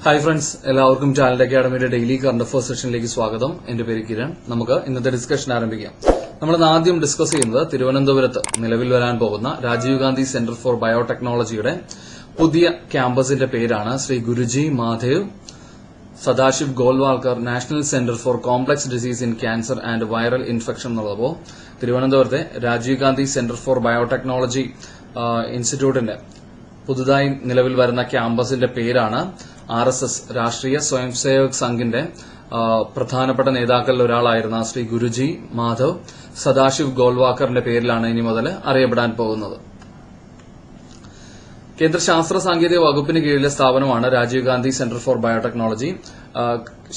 Hi friends, എല്ലാവർക്കും talent അക്കാഡമിയുടെ daily current affairs സെഷനിലേക്ക് സ്വാഗതം. എന്റെ പേര് കിരൺ. നമുക്ക് ഇന്നത്തെ ഡിസ്കഷൻ ആരംഭിക്കാം. നമ്മൾ ആദ്യം ഡിസ്കസ് ചെയ്യുന്നത് തിരുവനന്തപുരത്ത് നിലവിൽ വരാൻ പോകുന്ന രാജീവ് ഗാന്ധി സെന്റർ ഫോർ ബയോടെക്നോളജിയുടെ പുതിയ ക്യാമ്പസിന്റെ പേരാണ് Shri Guruji Madhav Sadashiv Golwalkar national centre for complex disease in cancer and viral infection എന്നുള്ളപ്പോൾ തിരുവനന്തപുരത്തെ Rajiv Gandhi centre for biotechnology ഇൻസ്റ്റിറ്റ്യൂട്ടിന്റെ പുതുതായി നിലവിൽ വരുന്ന ക്യാമ്പസിന്റെ പേരാണ് RSS രാഷ്ട്രീയ സ്വയംസേവക് സംഘിന്റെ പ്രധാനപ്പെട്ട നേതാക്കളിൽ ഒരാളായിരുന്ന ശ്രീ ഗുരുജി മാധവ് സദാശിവ് ഗോൾവാക്കറിന്റെ പേരിലാണ് ഇനി മുതൽ അറിയപ്പെടാൻ പോകുന്നത്. കേന്ദ്ര ശാസ്ത്ര സാങ്കേതിക വകുപ്പിന് കീഴിലെ സ്ഥാപനമാണ് Rajiv Gandhi centre for biotechnology.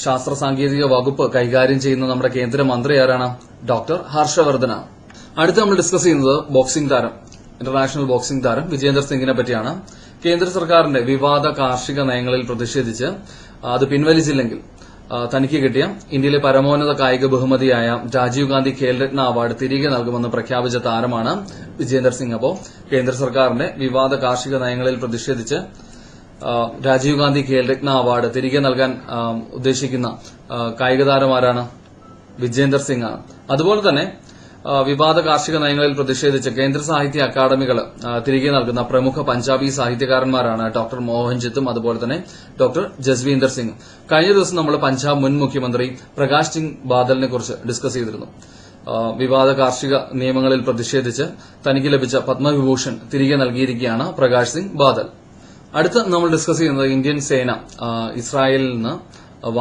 ശാസ്ത്ര സാങ്കേതിക വകുപ്പ് കൈകാര്യം ചെയ്യുന്ന നമ്മുടെ കേന്ദ്രമന്ത്രി ആരാണ്? ഡോക്ടർ ഹർഷവർദ്ധനാണ്. അടുത്ത് നമ്മൾ ഡിസ്കസ് ചെയ്യുന്നത് ബോക്സിംഗ് താരം, ഇന്റർനാഷണൽ ബോക്സിംഗ് താരം വിജേന്ദർ സിംഗിനെ പറ്റിയാണ്. കേന്ദ്ര സർക്കാരിന്റെ വിവാദ കാർഷിക നയങ്ങളിൽ പ്രതിഷേധിച്ച് അത് പിൻവലിച്ചില്ലെങ്കിൽ തനിക്ക് കിട്ടിയ ഇന്ത്യയിലെ പരമോന്നത കായിക ബഹുമതിയായ രാജീവ് ഗാന്ധി ഖേൽരത്ന അവാർഡ് തിരികെ നൽകുമെന്ന് പ്രഖ്യാപിച്ച താരമാണ് വിജേന്ദർ സിംഗ്. അപ്പോൾ കേന്ദ്ര സർക്കാരിന്റെ വിവാദ കാർഷിക നയങ്ങളിൽ പ്രതിഷേധിച്ച് രാജീവ് ഗാന്ധി ഖേൽരത്ന അവാർഡ് തിരികെ നൽകാൻ ഉദ്ദേശിക്കുന്ന കായിക താരമാരാണ്? വിജേന്ദർ സിംഗ് ആണ്. അതുപോലെ തന്നെ വിവാദ കാർഷിക നയങ്ങളിൽ പ്രതിഷേധിച്ച് കേന്ദ്ര സാഹിത്യ അക്കാദമികൾ തിരികെ നൽകുന്ന പ്രമുഖ പഞ്ചാബി സാഹിത്യകാരന്മാരാണ് ഡോക്ടർ മോഹൻജിത്തും അതുപോലെ തന്നെ ഡോക്ടർ ജസ്വീന്ദർ സിംഗും. കഴിഞ്ഞ ദിവസം നമ്മൾ പഞ്ചാബ് മുൻ മുഖ്യമന്ത്രി പ്രകാശ് സിംഗ് ബാദലിനെ കുറിച്ച് ഡിസ്കസ് ചെയ്തിരുന്നു. വിവാദ കാർഷിക നിയമങ്ങളിൽ പ്രതിഷേധിച്ച് തനിക്ക് ലഭിച്ച പത്മവിഭൂഷൺ തിരികെ നൽകിയിരിക്കുകയാണ് പ്രകാശ് സിംഗ് ബാദൽ. അടുത്ത് നമ്മൾ ഡിസ്കസ് ചെയ്യുന്നത് ഇന്ത്യൻ സേന ഇസ്രായേലിൽ നിന്ന്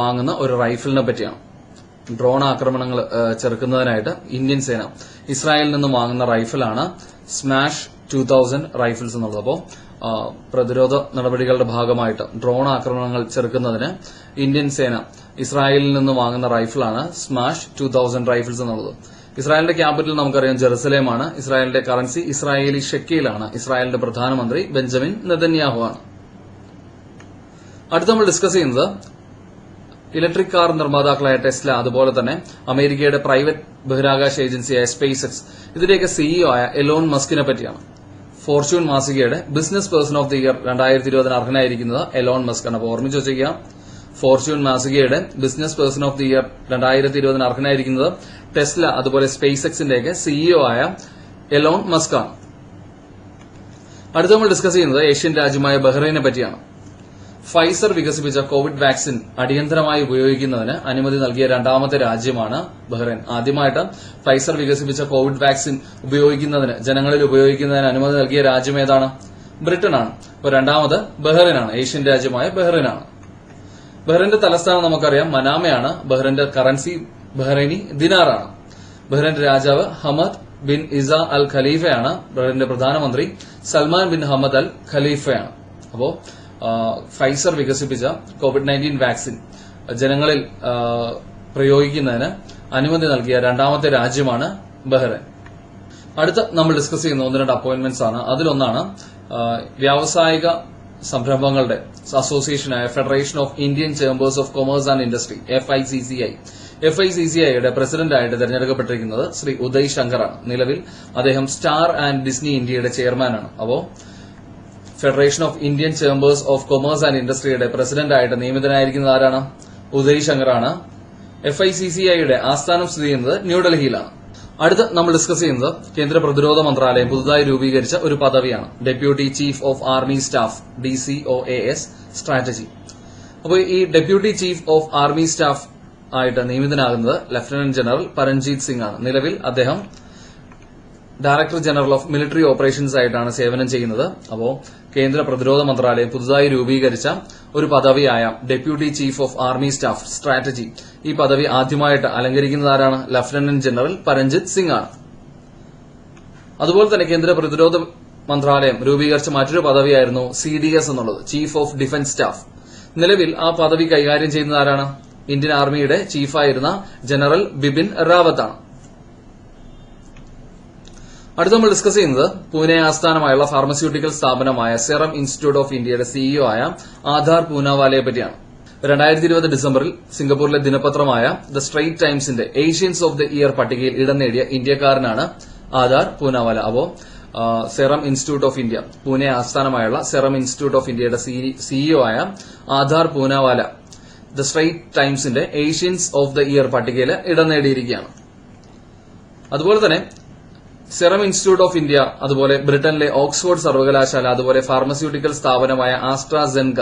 വാങ്ങുന്ന ഒരു റൈഫിളിനെ പറ്റിയാണ്. ഡ്രോൺ ആക്രമണങ്ങൾ ചെറുക്കുന്നതിനായിട്ട് ഇന്ത്യൻ സേന ഇസ്രായേലിൽ നിന്ന് വാങ്ങുന്ന റൈഫിളാണ് സ്മാഷ് 2000 റൈഫിൾസ് എന്നുള്ളത്. അപ്പോൾ പ്രതിരോധ നടപടികളുടെ ഭാഗമായിട്ട് ഡ്രോൺ ആക്രമണങ്ങൾ ചെറുക്കുന്നതിന് ഇന്ത്യൻ സേന ഇസ്രായേലിൽ നിന്ന് വാങ്ങുന്ന റൈഫിളാണ് സ്മാഷ് 2000 റൈഫിൾസ് എന്നുള്ളത്. ഇസ്രായേലിന്റെ ക്യാപിറ്റൽ നമുക്കറിയാം ജെറുസലേമാണ്. ഇസ്രായേലിന്റെ കറൻസി ഇസ്രായേലി ഷെക്കയിലാണ്. ഇസ്രായേലിന്റെ പ്രധാനമന്ത്രി ബെഞ്ചമിൻ നെതന്യാഹു ആണ്. അടുത്ത് നമ്മൾ ഡിസ്കസ് ചെയ്യുന്നത് ഇലക്ട്രിക് കാർ നിർമ്മാതാക്കളായ ടെസ്ല, അതുപോലെ തന്നെ അമേരിക്കയുടെ പ്രൈവറ്റ് ബഹിരാകാശ ഏജൻസിയായ സ്പേസ് എക്സ്, ഇതിന്റെയൊക്കെ സിഇഒ ആയ എലോൺ മസ്കിനെ പറ്റിയാണ്. ഫോർച്യൂൺ മാസികയുടെ business person of the year 2020 അർഹനായിരിക്കുന്നത് എലോൺ മസ്ക് ആണ്. അപ്പോൾ ഓർമ്മിച്ച് വെച്ചേക്കുക, ഫോർച്യൂൺ മാസികയുടെ business person of the year 2020 അർഹനായിരിക്കുന്നത് ടെസ്ല അതുപോലെ സ്പേസ് എക്സിന്റെയൊക്കെ സിഇഒ ആയ എലോൺ മസ്ക് ആണ്. അടുത്ത നമ്മൾ ഡിസ്കസ് ചെയ്യുന്നത് ഏഷ്യൻ രാജ്യമായ ബഹ്റൈനെ പറ്റിയാണ്. ഫൈസർ വികസിപ്പിച്ച കോവിഡ് വാക്സിൻ അടിയന്തരമായി ഉപയോഗിക്കുന്നതിന് അനുമതി നൽകിയ രണ്ടാമത്തെ രാജ്യമാണ് ബഹ്റൈൻ. ആദ്യമായിട്ട് ഫൈസർ വികസിപ്പിച്ച കോവിഡ് വാക്സിൻ ജനങ്ങളിൽ ഉപയോഗിക്കുന്നതിന് അനുമതി നൽകിയ രാജ്യം ഏതാണ്? ബ്രിട്ടനാണ്. അപ്പോൾ രണ്ടാമത് ബഹ്റൈനാണ്, ഏഷ്യൻ രാജ്യമായ ബഹ്റൈനാണ്. ബഹ്റൈന്റെ തലസ്ഥാനം നമുക്കറിയാം മനാമയാണ്. ബഹ്റൈന്റെ കറൻസി ബഹ്റൈനി ദിനാറാണ്. ബഹ്റൈന്റെ രാജാവ് ഹമദ് ബിൻ ഇസ അൽ ഖലീഫയാണ്. ബഹ്റൈന്റെ പ്രധാനമന്ത്രി സൽമാൻ ബിൻ ഹമദ് അൽ ഖലീഫയാണ്. അപ്പോൾ ഫൈസർ വികസിപ്പിച്ച COVID-19 വാക്സിൻ ജനങ്ങളിൽ പ്രയോഗിക്കുന്നതിന് അനുമതി നൽകിയ രണ്ടാമത്തെ രാജ്യമാണ് ബഹ്റൈൻ. അടുത്ത നമ്മൾ ഡിസ്കസ് ചെയ്യുന്ന 1-2 അപ്പോയിന്റ്മെന്റ്സ് ആണ്. അതിലൊന്നാണ് വ്യാവസായിക സംരംഭങ്ങളുടെ അസോസിയേഷനായ federation of Indian chambers of commerce and industry FICCI പ്രസിഡന്റായിട്ട് തെരഞ്ഞെടുക്കപ്പെട്ടിരിക്കുന്നത് ശ്രീ ഉദയ് ശങ്കറാണ്. നിലവിൽ അദ്ദേഹം സ്റ്റാർ ആൻഡ് ഡിസ്നി ഇന്ത്യയുടെ ചെയർമാനാണ്. അപ്പോൾ federation of Indian chambers of commerce and ഇൻഡസ്ട്രിയുടെ പ്രസിഡന്റായിട്ട് നിയമിതനായിരിക്കുന്നത് ആരാണ്? ഉദയ് ശങ്കറാണ്. FICCIയുടെ ആസ്ഥാനം സ്ഥിതി ചെയ്യുന്നത് ന്യൂഡൽഹിയിലാണ്. അടുത്ത് നമ്മൾ ഡിസ്കസ് ചെയ്യുന്നത് കേന്ദ്ര പ്രതിരോധ മന്ത്രാലയം പുതുതായി രൂപീകരിച്ച ഒരു പദവിയാണ് deputy chief of army staff DCOAS strategy. അപ്പോൾ ഈ deputy chief of army staff ആയിട്ട് നിയമിതനാകുന്നത് ലഫ്റ്റനന്റ് ജനറൽ പരംജീത് സിംഗ് ആണ്. നിലവിൽ അദ്ദേഹം director general of military operations ആയിട്ടാണ് സേവനം ചെയ്യുന്നത്. അപ്പോൾ കേന്ദ്ര പ്രതിരോധ മന്ത്രാലയം പുതുതായി രൂപീകരിച്ച ഒരു പദവിയായ deputy chief of army staff strategy, ഈ പദവി ആദ്യമായിട്ട് അലങ്കരിക്കുന്നത് ആരാണ്? ലഫ്റ്റനന്റ് ജനറൽ പരംജിത് സിംഗ് ആണ്. അതുപോലെ തന്നെ കേന്ദ്ര പ്രതിരോധ മന്ത്രാലയം രൂപീകരിച്ച മറ്റൊരു പദവിയായിരുന്നു CDS എന്നുള്ളത്, ചീഫ് ഓഫ് ഡിഫൻസ് സ്റ്റാഫ്. നിലവിൽ ആ പദവി കൈകാര്യം ചെയ്യുന്നത് ആരാണ്? ഇന്ത്യൻ ആർമിയുടെ ചീഫായിരുന്ന ജനറൽ ബിപിൻ റാവത്ത് ആണ്. അടുത്ത നമ്മൾ ഡിസ്കസ് ചെയ്യുന്നത് പൂനെ ആസ്ഥാനമായുള്ള ഫാർമസ്യൂട്ടിക്കൽ സ്ഥാപനമായ സെറം ഇൻസ്റ്റിറ്റ്യൂട്ട് ഓഫ് ഇന്ത്യയുടെ സിഇഒ ആയ ആധാർ പൂനാവാലയെ പറ്റിയാണ്. 2020 ഡിസംബറിൽ സിംഗപ്പൂരിലെ ദിനപത്രമായ ദ സ്ട്രെയിറ്റ് ടൈംസിന്റെ ഏഷ്യൻസ് ഓഫ് ദ ഇയർ പട്ടികയിൽ ഇടം നേടിയ ഇന്ത്യക്കാരനാണ് ആധാർ പൂനാവാല. അപ്പോൾ Serum Institute of India, Pune ആസ്ഥാനമായുള്ള സെറം ഇൻസ്റ്റിറ്റ്യൂട്ട് ഓഫ് ഇന്ത്യയുടെ സിഇഒ ആയ ആധാർ പൂനാവാല ദ സ്ട്രെയിറ്റ് ടൈംസിന്റെ ഏഷ്യൻസ് ഓഫ് ദ ഇയർ പട്ടികയിൽ ഇടം നേടിയിരിക്കുകയാണ്. അതുപോലെ തന്നെ സെറം ഇൻസ്റ്റിറ്റ്യൂട്ട് ഓഫ് ഇന്ത്യ, അതുപോലെ ബ്രിട്ടനിലെ ഓക്സ്ഫോർഡ് സർവകലാശാല, അതുപോലെ ഫാർമസ്യൂട്ടിക്കൽ സ്ഥാപനമായ ആസ്ട്രാസെൻക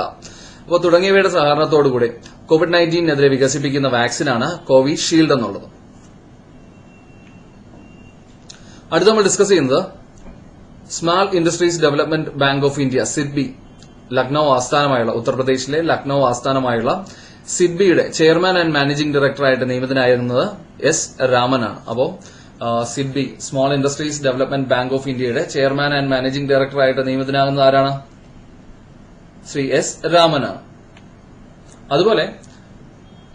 അപ്പോൾ തുടങ്ങിയവയുടെ സഹകരണത്തോടുകൂടി കോവിഡ്-19 വികസിപ്പിക്കുന്ന വാക്സിനാണ് കോവിഷീൽഡ് എന്നുള്ളത്. അടുത്ത നമ്മൾ ഡിസ്കസ് ചെയ്യുന്നത് small industries development bank of India SIDBI, Lucknow ആസ്ഥാനമായുള്ള, ഉത്തർപ്രദേശിലെ ലക്നൌ ആസ്ഥാനമായുള്ള സിഡ്ബിയുടെ ചെയർമാൻ ആൻഡ് മാനേജിംഗ് ഡയറക്ടറായിട്ട് നിയമിതനായിരുന്നത് എസ് രാമനാണ്. അപ്പോൾ SIDBI small industries development bank of ഇന്ത്യയുടെ ചെയർമാൻ ആൻഡ് മാനേജിംഗ് ഡയറക്ടറായിട്ട് നിയമിതനാകുന്നത് ആരാണ്? ശ്രീ എസ് രാമനാണ്. അതുപോലെ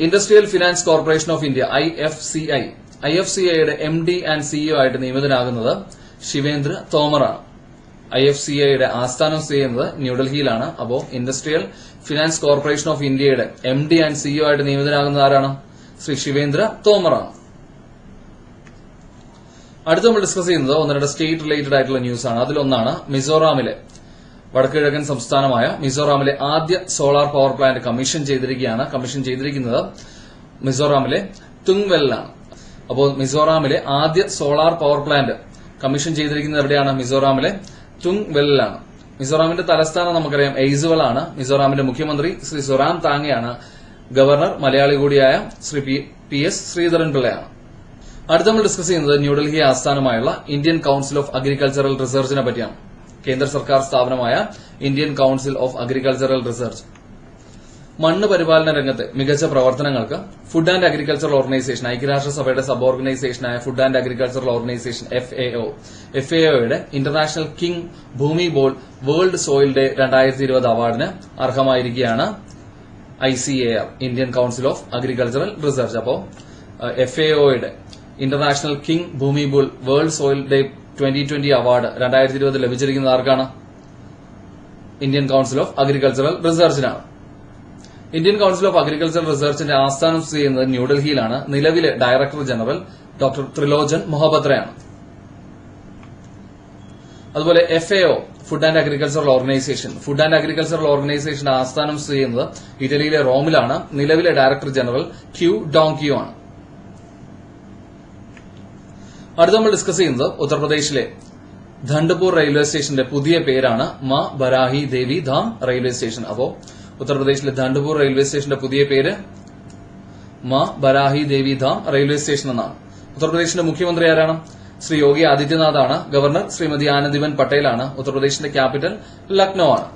industrial finance corporation of India IFCIയുടെ MD ആൻഡ് CEO ആയിട്ട് നിയമിതനാകുന്നത് ശിവേന്ദ്ര തോമറാണ്. IFCIയുടെ ആസ്ഥാനം സ്ഥിതി ചെയ്യുന്നത് ന്യൂഡൽഹിയിലാണ്. അപ്പോൾ ഇൻഡസ്ട്രിയൽ ഫിനാൻസ് കോർപ്പറേഷൻ ഓഫ് ഇന്ത്യയുടെ MD ആൻഡ് CEO ആയിട്ട് നിയമിതനാകുന്നത് ആരാണ്? ശ്രീ ശിവേന്ദ്ര തോമറാണ്. അടുത്ത് നമ്മൾ ഡിസ്കസ് ചെയ്യുന്നത് ഒന്ന് രണ്ട് സ്റ്റേറ്റ് റിലേറ്റഡ് ആയിട്ടുള്ള ന്യൂസ് ആണ്. അതിലൊന്നാണ് മിസോറാമിലെ, വടക്കുകിഴക്കൻ സംസ്ഥാനമായ മിസോറാമിലെ ആദ്യ സോളാർ പവർ പ്ലാന്റ് കമ്മീഷൻ ചെയ്തിരിക്കുന്നത് മിസോറാമിലെ തുങ്വെല്ലാണ്. അപ്പോൾ മിസോറാമിലെ ആദ്യ സോളാർ പവർ പ്ലാന്റ് കമ്മീഷൻ ചെയ്തിരിക്കുന്നത് എവിടെയാണ്? മിസോറാമിലെ തുങ്വെല്ലാണ്. മിസോറാമിന്റെ തലസ്ഥാനം നമുക്കറിയാം എയ്സ്വൽ ആണ്. മിസോറാമിന്റെ മുഖ്യമന്ത്രി ശ്രീ സൊറാം താങ്ങയാണ്. ഗവർണർ മലയാളി കൂടിയായ ശ്രീ PS ശ്രീധരൻപിള്ളയാണ്. അടുത്ത നമ്മൾ ഡിസ്കസ് ചെയ്യുന്നത് ന്യൂഡൽഹി ആസ്ഥാനമായുള്ള ഇന്ത്യൻ കൌൺസിൽ ഓഫ് അഗ്രികൾച്ചറൽ റിസർച്ചിനെ പറ്റിയാണ്. കേന്ദ്ര സർക്കാർ സ്ഥാപനമായ Indian council of agricultural research മണ്ണ് പരിപാലന രംഗത്തെ മികച്ച പ്രവർത്തനങ്ങൾക്ക് ഫുഡ് ആൻഡ് അഗ്രികൾച്ചറൽ ഓർഗനൈസേഷൻ, ഐക്യരാഷ്ട്രസഭയുടെ സബ് ഓർഗനൈസേഷനായ ഫുഡ് ആൻഡ് അഗ്രികൾച്ചറൽ ഓർഗനൈസേഷൻ FAOയുടെ international king Bhumibol world soil day 2020 അവാർഡിന് അർഹമായിരിക്കുകയാണ് ICAR, Indian council of agricultural research. അപ്പോൾ FAOയുടെ international king Bhumibol world soil day 2020 award 2020 ലഭിച്ചിരിക്കുന്നത് ആർക്കാണ്? Indian council of agricultural റിസർച്ചിനാണ്. Indian council of agricultural റിസർച്ചിന്റെ ആസ്ഥാനം സ്ഥിതി ചെയ്യുന്നത് ന്യൂഡൽഹിയിലാണ്. നിലവിലെ ഡയറക്ടർ ജനറൽ ഡോക്ടർ ത്രിലോചൻ മൊഹപത്രയാണ്. അതുപോലെ FAO ഫുഡ് ആൻഡ് അഗ്രികൾച്ചറൽ ഓർഗനൈസേഷന്റെ ആസ്ഥാനം സ്ഥിതി ചെയ്യുന്നത് ഇറ്റലിയിലെ റോമിലാണ്. നിലവിലെ ഡയറക്ടർ ജനറൽ ക്യൂ ഡോങ്ക്യു ആണ്. അടുത്ത നമ്മൾ ഡിസ്കസ് ചെയ്യുന്നത് ഉത്തർപ്രദേശിലെ ധണ്ഡപൂർ റെയിൽവേ സ്റ്റേഷന്റെ പുതിയ പേരാണ് മാ ബരാഹി ദേവി ധാം റെയിൽവേ സ്റ്റേഷൻ. അപ്പോൾ ഉത്തർപ്രദേശിലെ ധണ്ഡപൂർ റെയിൽവേ സ്റ്റേഷന്റെ പുതിയ പേര് മാ ബരാഹി ദേവി ധാം റെയിൽവേ സ്റ്റേഷൻ എന്നാണ്. ഉത്തർപ്രദേശിന്റെ മുഖ്യമന്ത്രി ആരാണ്? ശ്രീ യോഗി ആദിത്യനാഥ് ആണ്. ഗവർണർ ശ്രീമതി ആനന്ദിബെൻ പട്ടേലാണ്. ഉത്തർപ്രദേശിന്റെ ക്യാപിറ്റൽ ലക്നൌ ആണ്.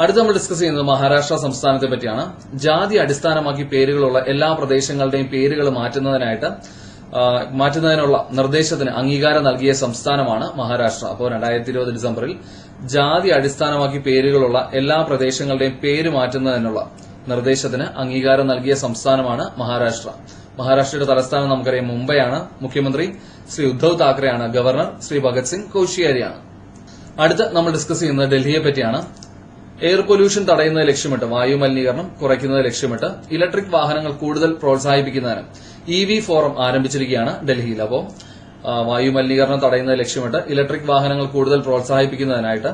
അടുത്ത് നമ്മൾ ഡിസ്കസ് ചെയ്യുന്നത് മഹാരാഷ്ട്ര സംസ്ഥാനത്തെ പറ്റിയാണ്. ജാതി അടിസ്ഥാനമാക്കി പേരുകളുള്ള എല്ലാ പ്രദേശങ്ങളുടെയും പേരുകൾ മാറ്റുന്നതിനുള്ള നിർദ്ദേശത്തിന് അംഗീകാരം നൽകിയ സംസ്ഥാനമാണ് മഹാരാഷ്ട്ര. അപ്പോൾ 2020 ഡിസംബറിൽ ജാതി അടിസ്ഥാനമാക്കി പേരുകളുള്ള എല്ലാ പ്രദേശങ്ങളുടെയും പേര് മാറ്റുന്നതിനുള്ള നിർദ്ദേശത്തിന് അംഗീകാരം നൽകിയ സംസ്ഥാനമാണ് മഹാരാഷ്ട്ര. മഹാരാഷ്ട്രയുടെ തലസ്ഥാനം നമുക്കറിയാം മുംബൈയാണ്. മുഖ്യമന്ത്രി ശ്രീ ഉദ്ധവ് താക്കറെയാണ്. ഗവർണർ ശ്രീ ഭഗത് സിംഗ് കോഷിയാരിയാണ്. അടുത്ത് നമ്മൾ ഡിസ്കസ് ചെയ്യുന്നത് ഡൽഹിയെ പറ്റിയാണ്. എയർ പൊല്യൂഷൻ തടയുന്നത് ലക്ഷ്യമിട്ട്, വായു മലിനീകരണം കുറയ്ക്കുന്നത് ലക്ഷ്യമിട്ട് ഇലക്ട്രിക് വാഹനങ്ങൾ കൂടുതൽ പ്രോത്സാഹിപ്പിക്കുന്നതിന് EV ഫോറം ആരംഭിച്ചിരിക്കുകയാണ് ഡൽഹിയിൽ. അപ്പോൾ വായു മലിനീകരണം തടയുന്നത് ലക്ഷ്യമിട്ട് ഇലക്ട്രിക് വാഹനങ്ങൾ കൂടുതൽ പ്രോത്സാഹിപ്പിക്കുന്നതിനായിട്ട്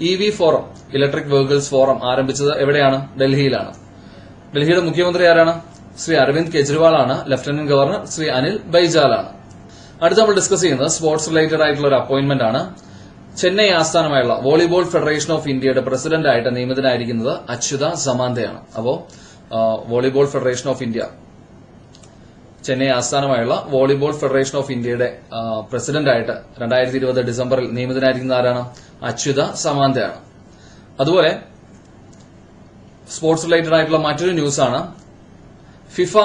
EV forum, electric vehicles forum ആരംഭിച്ചത് എവിടെയാണ്? ഡൽഹിയിലാണ്. ഡൽഹിയുടെ മുഖ്യമന്ത്രി ആരാണ്? ശ്രീ അരവിന്ദ് കെജ്രിവാൾ ആണ്. ലഫ്റ്റനന്റ് ഗവർണർ ശ്രീ അനിൽ ബൈജാലാണ്. അടുത്ത നമ്മൾ ഡിസ്കസ് ചെയ്യുന്നത് സ്പോർട്സ് റിലേറ്റഡ് ആയിട്ടുള്ള ഒരു അപ്പോയിന്റ്മെന്റ് ആണ്. ചെന്നൈ ആസ്ഥാനമായുള്ള വോളിബോൾ ഫെഡറേഷൻ ഓഫ് ഇന്ത്യയുടെ പ്രസിഡന്റായിട്ട് നിയമിതനായിരിക്കുന്നത് അച്യുത സമാന്തയാണ്. അപ്പോൾ volleyball federation of India, Chennai ആസ്ഥാനമായുള്ള വോളിബോൾ ഫെഡറേഷൻ ഓഫ് ഇന്ത്യയുടെ പ്രസിഡന്റായിട്ട് 2020 ഡിസംബറിൽ നിയമിതനായിരിക്കുന്ന ആരാണ്? അച്യുത സമാന്തയാണ്. അതുപോലെ സ്പോർട്സ് റിലേറ്റഡ് ആയിട്ടുള്ള മറ്റൊരു ന്യൂസാണ്. ഫിഫ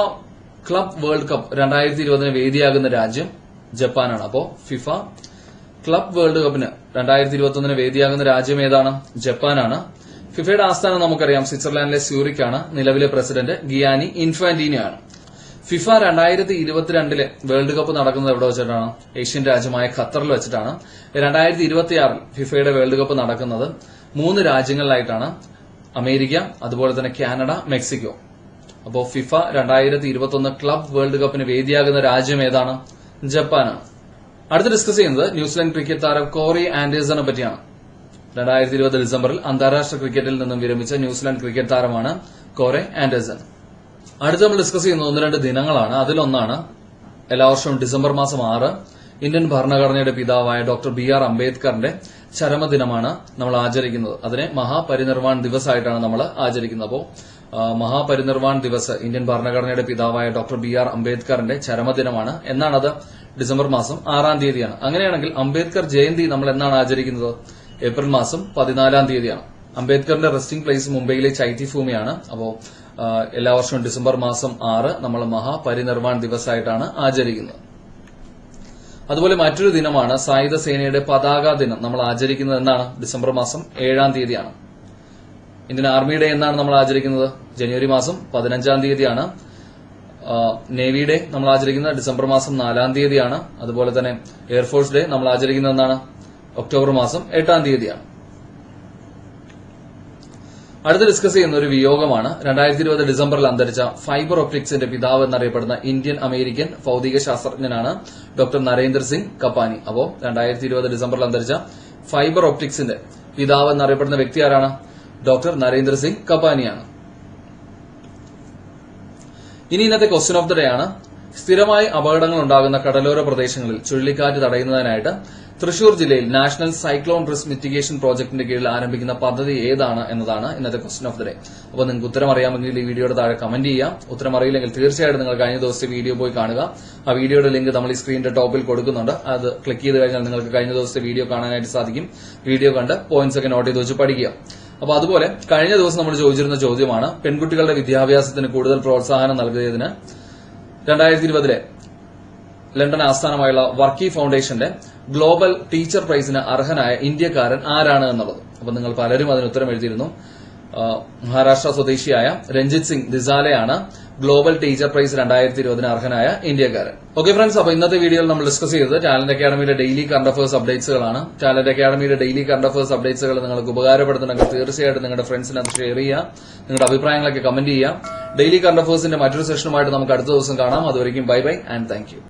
ക്ലബ് വേൾഡ് കപ്പ് 2020 വേദിയാകുന്ന രാജ്യം ജപ്പാനാണ്. അപ്പോൾ ഫിഫ ക്ലബ് വേൾഡ് കപ്പിന് 2021 വേദിയാകുന്ന രാജ്യം ഏതാണ്? ജപ്പാനാണ്. ഫിഫയുടെ ആസ്ഥാനം നമുക്കറിയാം സ്വിറ്റ്സർലാൻഡിലെ സ്യൂറിക്കാണ്. നിലവിലെ പ്രസിഡന്റ് ഗിയാനി ഇൻഫാന്റീനോ ആണ്. ഫിഫ 2022 വേൾഡ് കപ്പ് നടക്കുന്നത് എവിടെ വെച്ചിട്ടാണ്? ഏഷ്യൻ രാജ്യമായ ഖത്തറിൽ വെച്ചിട്ടാണ്. 2026 ഫിഫയുടെ വേൾഡ് കപ്പ് നടക്കുന്നത് 3 രാജ്യങ്ങളിലായിട്ടാണ്. അമേരിക്ക, അതുപോലെ തന്നെ കാനഡ, മെക്സിക്കോ. അപ്പോൾ ഫിഫ 2021 ക്ലബ് വേൾഡ് കപ്പിന് വേദിയാകുന്ന രാജ്യം ഏതാണ്? ജപ്പാനാണ്. അടുത്ത് ഡിസ്കസ് ചെയ്യുന്നത് ന്യൂസിലാൻഡ് ക്രിക്കറ്റ് താരം കോറി ആൻഡേഴ്സനെ പറ്റിയാണ്. 2020 ഡിസംബറിൽ അന്താരാഷ്ട്ര ക്രിക്കറ്റിൽ നിന്നും വിരമിച്ച ന്യൂസിലാൻഡ് ക്രിക്കറ്റ് താരമാണ് കോറി ആൻഡേഴ്സൺ. അടുത്ത് നമ്മൾ ഡിസ്കസ് ചെയ്യുന്ന 1-2 ദിനങ്ങളാണ്. അതിലൊന്നാണ് എല്ലാ വർഷവും ഡിസംബർ മാസം 6 ഇന്ത്യൻ ഭരണഘടനയുടെ പിതാവായ ഡോക്ടർ BR അംബേദ്കറിന്റെ ചരമദിനമാണ് നമ്മൾ ആചരിക്കുന്നത്. അതിനെ മഹാപരിനിർവാൺ ദിവസ് ആയിട്ടാണ് നമ്മൾ ആചരിക്കുന്നത്. അപ്പോൾ മഹാപരിനിർവാൺ ദിവസ് ഇന്ത്യൻ ഭരണഘടനയുടെ പിതാവായ ഡോക്ടർ BR അംബേദ്കറിന്റെ ചരമദിനമാണ്. എന്നാണത്? ഡിസംബർ മാസം 6-ാം തീയതിയാണ്. അങ്ങനെയാണെങ്കിൽ അംബേദ്കർ ജയന്തി നമ്മൾ എന്നാണ് ആചരിക്കുന്നത്? ഏപ്രിൽ മാസം 14-ാം തീയതിയാണ്. അംബേദ്കറിന്റെ റെസ്റ്റിംഗ് പ്ലേസ് മുംബൈയിലെ ചൈറ്റി ഭൂമിയാണ്. അപ്പോൾ എല്ലാ വർഷവും ഡിസംബർ മാസം 6 നമ്മൾ മഹാപരിനിർവാൺ ദിവസ് ആയിട്ടാണ് ആചരിക്കുന്നത്. അതുപോലെ മറ്റൊരു ദിനമാണ് സായുധ സേനയുടെ പതാക ദിനം നമ്മൾ ആചരിക്കുന്നത്. എന്നാണ്? ഡിസംബർ മാസം 7-ാം തീയതിയാണ്. ഇന്ത്യൻ ആർമി ഡേ എന്നാണ് നമ്മൾ ആചരിക്കുന്നത്? ജനുവരി മാസം 15-ാം തീയതിയാണ്. നേവി ഡേ നമ്മൾ ആചരിക്കുന്നത് ഡിസംബർ മാസം 4-ാം തീയതിയാണ്. അതുപോലെ തന്നെ എയർഫോഴ്സ് ഡേ നമ്മൾ ആചരിക്കുന്നത് എന്നാണ്? ഒക്ടോബർ മാസം 8-ാം തീയതിയാണ്. അടുത്ത് ഡിസ്കസ് ചെയ്യുന്ന ഒരു വിയോഗമാണ് 2020 ഡിസംബറിൽ അന്തരിച്ച ഫൈബർ ഒപ്റ്റിക്സിന്റെ പിതാവ് എന്നറിയപ്പെടുന്ന ഇന്ത്യൻ അമേരിക്കൻ ഭൌതിക ശാസ്ത്രജ്ഞനാണ് ഡോക്ടർ നരേന്ദ്ര സിംഗ് കപ്പാനി. അപ്പോ 2020 ഡിസംബറിൽ അന്തരിച്ച ഫൈബർ ഒപ്റ്റിക്സിന്റെ പിതാവ് എന്നറിയപ്പെടുന്ന വ്യക്തി ആരാണ്? ഡോക്ടർ നരേന്ദ്ര സിംഗ് കപ്പാനിയാണ്. ഇനി ഇന്നത്തെ ക്വസ്റ്റ്യൻ ഓഫ് ദ ഡേ ആണ്. സ്ഥിരമായി അപകടങ്ങൾ ഉണ്ടാകുന്ന കടലോര പ്രദേശങ്ങളിൽ ചുഴലിക്കാറ്റ് തടയുന്നതിനായിട്ട് തൃശൂർ ജില്ലയിൽ നാഷണൽ സൈക്ലോൺ റിസ്ക് മിറ്റിഗേഷൻ പ്രോജക്ടിന്റെ കീഴിൽ ആരംഭിക്കുന്ന പദ്ധതി ഏതാണ് എന്നതാണ് ഇന്നത്തെ ക്വസ്റ്റ്യൻ ഓഫ് ദ ഡേ. അപ്പോൾ നിങ്ങൾക്ക് ഉത്തരം അറിയാമെങ്കിൽ ഈ വീഡിയോയുടെ താഴെ കമന്റ് ചെയ്യാം. ഉത്തരം അറിയില്ലെങ്കിൽ തീർച്ചയായിട്ടും നിങ്ങൾ കഴിഞ്ഞ ദിവസത്തെ വീഡിയോ പോയി കാണുക. ആ വീഡിയോയുടെ ലിങ്ക് നമ്മൾ ഈ സ്ക്രീനിന്റെ ടോപ്പിൽ കൊടുക്കുന്നുണ്ട്. അത് ക്ലിക്ക് ചെയ്ത് കഴിഞ്ഞാൽ നിങ്ങൾക്ക് കഴിഞ്ഞ ദിവസത്തെ വീഡിയോ കാണാനായിട്ട് സാധിക്കും. വീഡിയോ കണ്ട് പോയിന്റ്സ് ഒക്കെ നോട്ട് ചെയ്ത് വെച്ച് പഠിക്കുക. അപ്പൊ അതുപോലെ കഴിഞ്ഞ ദിവസം നമ്മൾ ചോദിച്ചിരുന്ന ചോദ്യമാണ്, പെൺകുട്ടികളുടെ വിദ്യാഭ്യാസത്തിന് കൂടുതൽ പ്രോത്സാഹനം നൽകിയതിന് 2020 ലണ്ടൻ ആസ്ഥാനമായുള്ള വർക്കി ഫൗണ്ടേഷന്റെ ഗ്ലോബൽ ടീച്ചർ പ്രൈസിന് അർഹനായ ഇന്ത്യക്കാരൻ ആരാണ് എന്നുള്ളത്. അപ്പൊ നിങ്ങൾ പലരും അതിന് ഉത്തരം എഴുതിയിരുന്നു. മഹാരാഷ്ട്ര സ്വദേശിയായ രഞ്ജിത് സിംഗ് ദിസാലയാണ് ഗ്ലോബൽ ടീച്ചർ പ്രൈസ് 2020 അർഹനായ ഇന്ത്യക്കാരൻ. ഓക്കെ ഫ്രണ്ട്സ്, അപ്പൊ ഇന്നത്തെ വീഡിയോയിൽ നമ്മൾ ഡിസ്കസ് ചെയ്തത് ടാലന്റ് അക്കാഡമിയുടെ ഡെയിലി കറണ്ട് അഫയേഴ്സ് അപ്ഡേറ്റ്സുകളാണ്. ടാലന്റ് അക്കാഡമിയുടെ ഡെയിലി കറണ്ട് അഫയേഴ്സ് അപ്ഡേറ്റ്സുകൾ നിങ്ങൾക്ക് ഉപകാരപ്പെടുന്നുണ്ടെങ്കിൽ തീർച്ചയായിട്ടും നിങ്ങളുടെ ഫ്രണ്ട്സിന് അത് ഷെയർ ചെയ്യുക. നിങ്ങളുടെ അഭിപ്രായങ്ങളൊക്കെ കമന്റ് ചെയ്യുക. ഡെയിലി കറണ്ട് അഫയേഴ്സിന്റെ മറ്റൊരു സെഷനുമായിട്ട് നമുക്ക് അടുത്ത ദിവസം കാണാം. അതുവരെയും bye bye and thank you.